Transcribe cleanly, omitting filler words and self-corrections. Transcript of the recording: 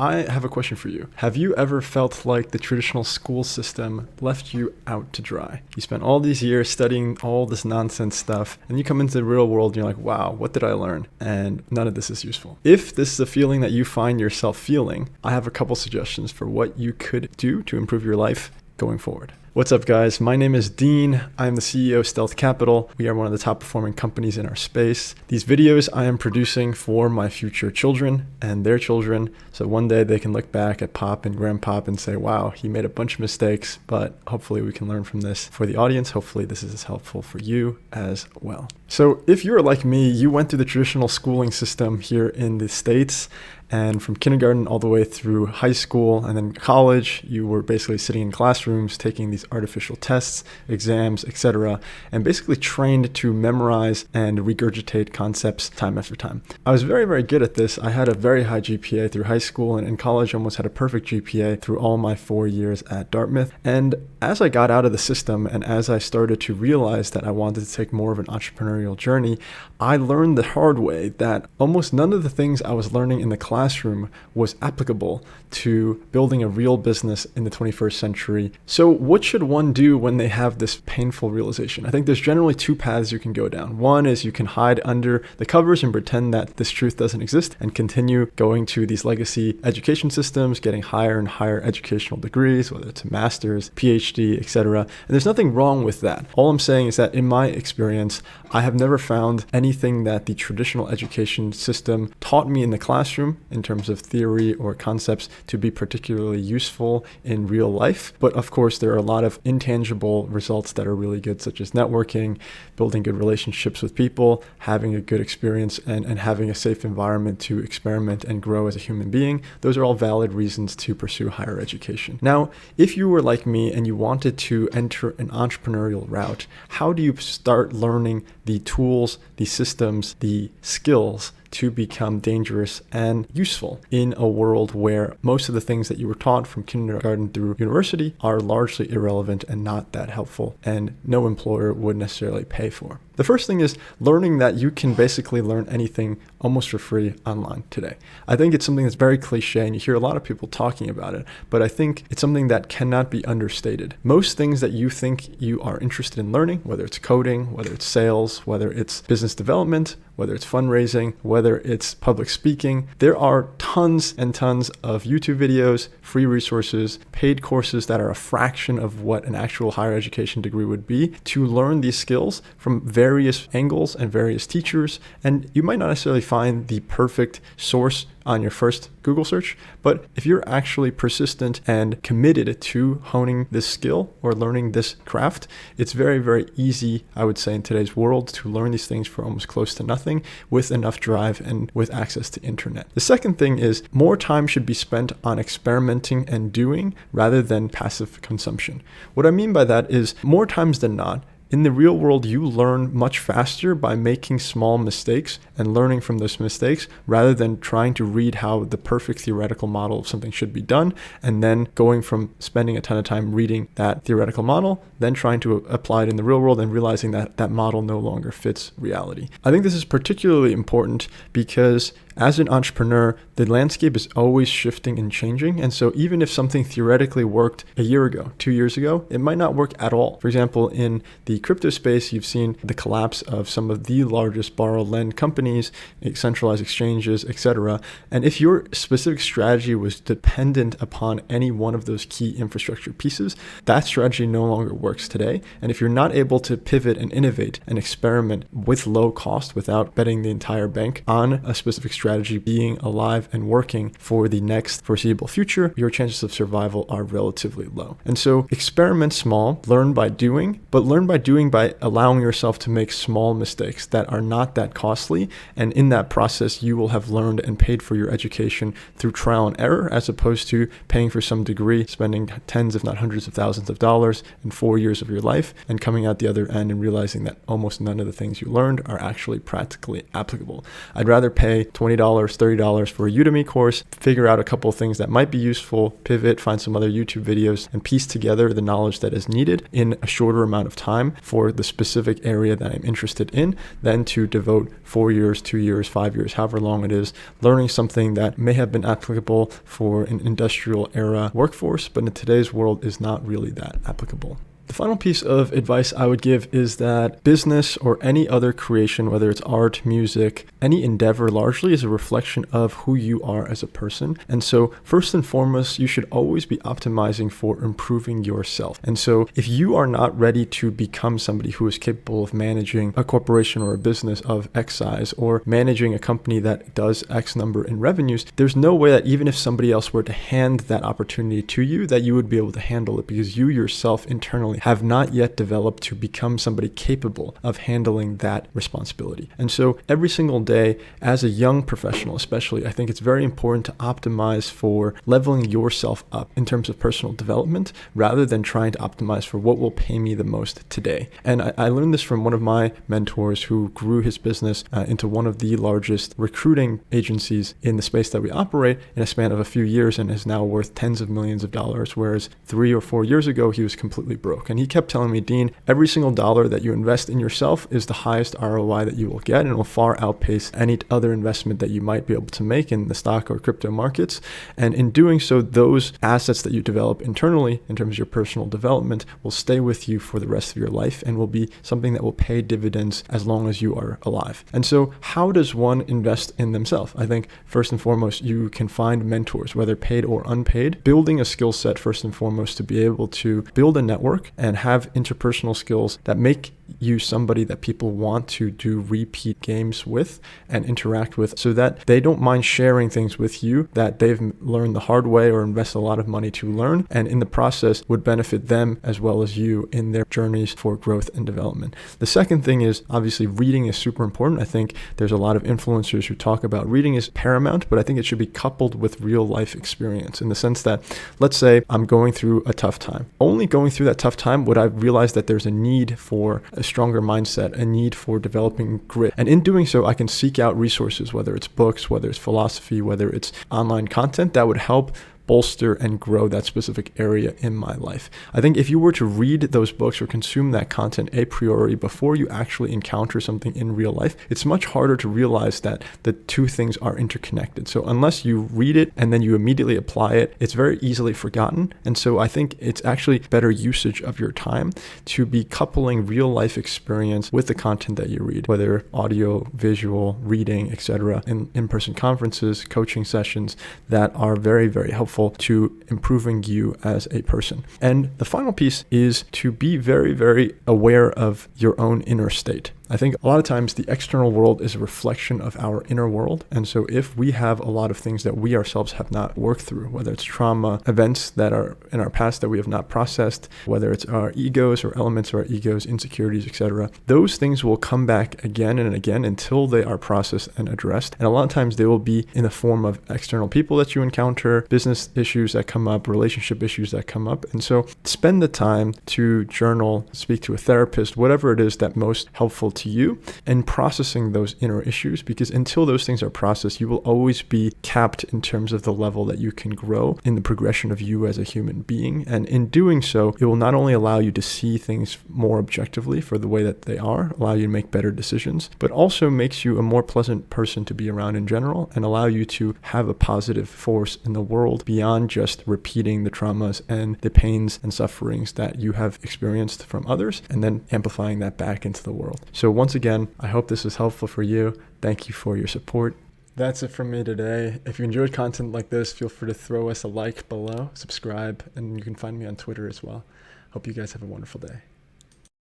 I have a question for you. Have you ever felt like the traditional school system left you out to dry? You spent all these years studying all this nonsense stuff, and you come into the real world and you're like, wow, what did I learn? And none of this is useful. If this is a feeling that you find yourself feeling, I have a couple suggestions for what you could do to improve your life going forward. What's up, guys? My name is Dean. I'm the CEO of Stealth Capital. We are one of the top performing companies in our space. These videos I am producing for my future children and their children, so one day they can look back at Pop and Grandpop and say, wow, he made a bunch of mistakes, but hopefully we can learn from this. For the audience, hopefully this is helpful for you as well. So if you're like me, you went through the traditional schooling system here in the States, and from kindergarten all the way through high school and then college, you were basically sitting in classrooms taking these artificial tests, exams, etc., and basically trained to memorize and regurgitate concepts time after time. I was very, very good at this. I had a very high GPA through high school, and in college I almost had a perfect GPA through all my 4 years at Dartmouth. And as I got out of the system and as I started to realize that I wanted to take more of an entrepreneurial journey, I learned the hard way that almost none of the things I was learning in the classroom was applicable to building a real business in the 21st century. So what should one do when they have this painful realization? I think there's generally two paths you can go down. One is you can hide under the covers and pretend that this truth doesn't exist and continue going to these legacy education systems, getting higher and higher educational degrees, whether it's a master's, PhD, etc. And there's nothing wrong with that. All I'm saying is that in my experience, I have never found anything that the traditional education system taught me in the classroom in terms of theory or concepts to be particularly useful in real life. But of course, there are a lot of intangible results that are really good, such as networking, building good relationships with people, having a good experience, and having a safe environment to experiment and grow as a human being. Those are all valid reasons to pursue higher education. Now, if you were like me and you wanted to enter an entrepreneurial route, how do you start learning the tools, the systems, the skills to become dangerous and useful in a world where most of the things that you were taught from kindergarten through university are largely irrelevant and not that helpful, and no employer would necessarily pay for? The first thing is learning that you can basically learn anything almost for free online today. I think it's something that's very cliche and you hear a lot of people talking about it, but I think it's something that cannot be understated. Most things that you think you are interested in learning, whether it's coding, whether it's sales, whether it's business development, whether it's fundraising, whether it's public speaking, there are tons and tons of YouTube videos, free resources, paid courses that are a fraction of what an actual higher education degree would be to learn these skills from various angles and various teachers. And you might not necessarily find the perfect source on your first Google search, but if you're actually persistent and committed to honing this skill or learning this craft, it's very, very easy, I would say, in today's world to learn these things for almost close to nothing with enough drive and with access to internet. The second thing is more time should be spent on experimenting and doing rather than passive consumption. What I mean by that is more times than not, in the real world, you learn much faster by making small mistakes and learning from those mistakes rather than trying to read how the perfect theoretical model of something should be done and then going from spending a ton of time reading that theoretical model, then trying to apply it in the real world and realizing that that model no longer fits reality. I think this is particularly important because as an entrepreneur, the landscape is always shifting and changing. And so even if something theoretically worked a year ago, 2 years ago, it might not work at all. For example, in the crypto space, you've seen the collapse of some of the largest borrow-lend companies, centralized exchanges, etc. And if your specific strategy was dependent upon any one of those key infrastructure pieces, that strategy no longer works today. And if you're not able to pivot and innovate and experiment with low cost without betting the entire bank on a specific strategy being alive and working for the next foreseeable future, your chances of survival are relatively low. And so experiment small, learn by doing, but learn by doing by allowing yourself to make small mistakes that are not that costly. And in that process, you will have learned and paid for your education through trial and error, as opposed to paying for some degree, spending tens if not hundreds of thousands of dollars in 4 years of your life and coming out the other end and realizing that almost none of the things you learned are actually practically applicable. I'd rather pay $20, $30 for a Udemy course, figure out a couple of things that might be useful, pivot, find some other YouTube videos, and piece together the knowledge that is needed in a shorter amount of time for the specific area that I'm interested in, than to devote 4 years, 2 years, 5 years, however long it is, learning something that may have been applicable for an industrial era workforce, but in today's world is not really that applicable. The final piece of advice I would give is that business or any other creation, whether it's art, music, any endeavor, largely is a reflection of who you are as a person. And so first and foremost, you should always be optimizing for improving yourself. And so if you are not ready to become somebody who is capable of managing a corporation or a business of X size, or managing a company that does X number in revenues, there's no way that even if somebody else were to hand that opportunity to you, that you would be able to handle it, because you yourself internally have not yet developed to become somebody capable of handling that responsibility. And so every single day, as a young professional especially, I think it's very important to optimize for leveling yourself up in terms of personal development, rather than trying to optimize for what will pay me the most today. And I learned this from one of my mentors who grew his business into one of the largest recruiting agencies in the space that we operate in a span of a few years, and is now worth tens of millions of dollars, whereas 3 or 4 years ago, he was completely broke. And he kept telling me, Dean, every single dollar that you invest in yourself is the highest ROI that you will get, and it will far outpace any other investment that you might be able to make in the stock or crypto markets. And in doing so, those assets that you develop internally in terms of your personal development will stay with you for the rest of your life, and will be something that will pay dividends as long as you are alive. And so how does one invest in themselves? I think first and foremost, you can find mentors, whether paid or unpaid, building a skill set first and foremost to be able to build a network and have interpersonal skills that make you somebody that people want to do repeat games with and interact with, so that they don't mind sharing things with you that they've learned the hard way or invest a lot of money to learn, and in the process would benefit them as well as you in their journeys for growth and development. The second thing is, obviously, reading is super important. I think there's a lot of influencers who talk about reading is paramount, but I think it should be coupled with real life experience, in the sense that, let's say I'm going through a tough time. Only going through that tough time would I realize that there's a need for a stronger mindset, a need for developing grit. And in doing so, I can seek out resources, whether it's books, whether it's philosophy, whether it's online content that would help bolster and grow that specific area in my life. I think if you were to read those books or consume that content a priori before you actually encounter something in real life, it's much harder to realize that the two things are interconnected. So unless you read it and then you immediately apply it, it's very easily forgotten. And so I think it's actually better usage of your time to be coupling real life experience with the content that you read, whether audio, visual, reading, etc., in-person conferences, coaching sessions that are very, very helpful to improving you as a person. And the final piece is to be very, very aware of your own inner state. I think a lot of times the external world is a reflection of our inner world. And so if we have a lot of things that we ourselves have not worked through, whether it's trauma, events that are in our past that we have not processed, whether it's our egos or elements of our egos, insecurities, etc., those things will come back again and again until they are processed and addressed. And a lot of times they will be in the form of external people that you encounter, business issues that come up, relationship issues that come up. And so spend the time to journal, speak to a therapist, whatever it is that most helpful to you, and processing those inner issues, because until those things are processed, you will always be capped in terms of the level that you can grow in the progression of you as a human being. And in doing so, it will not only allow you to see things more objectively for the way that they are, allow you to make better decisions, but also makes you a more pleasant person to be around in general, and allow you to have a positive force in the world beyond just repeating the traumas and the pains and sufferings that you have experienced from others, and then amplifying that back into the world. So once again, I hope this is helpful for you. Thank you for your support. That's it from me today. If you enjoyed content like this, feel free to throw us a like below, subscribe, and you can find me on Twitter as well. Hope you guys have a wonderful day.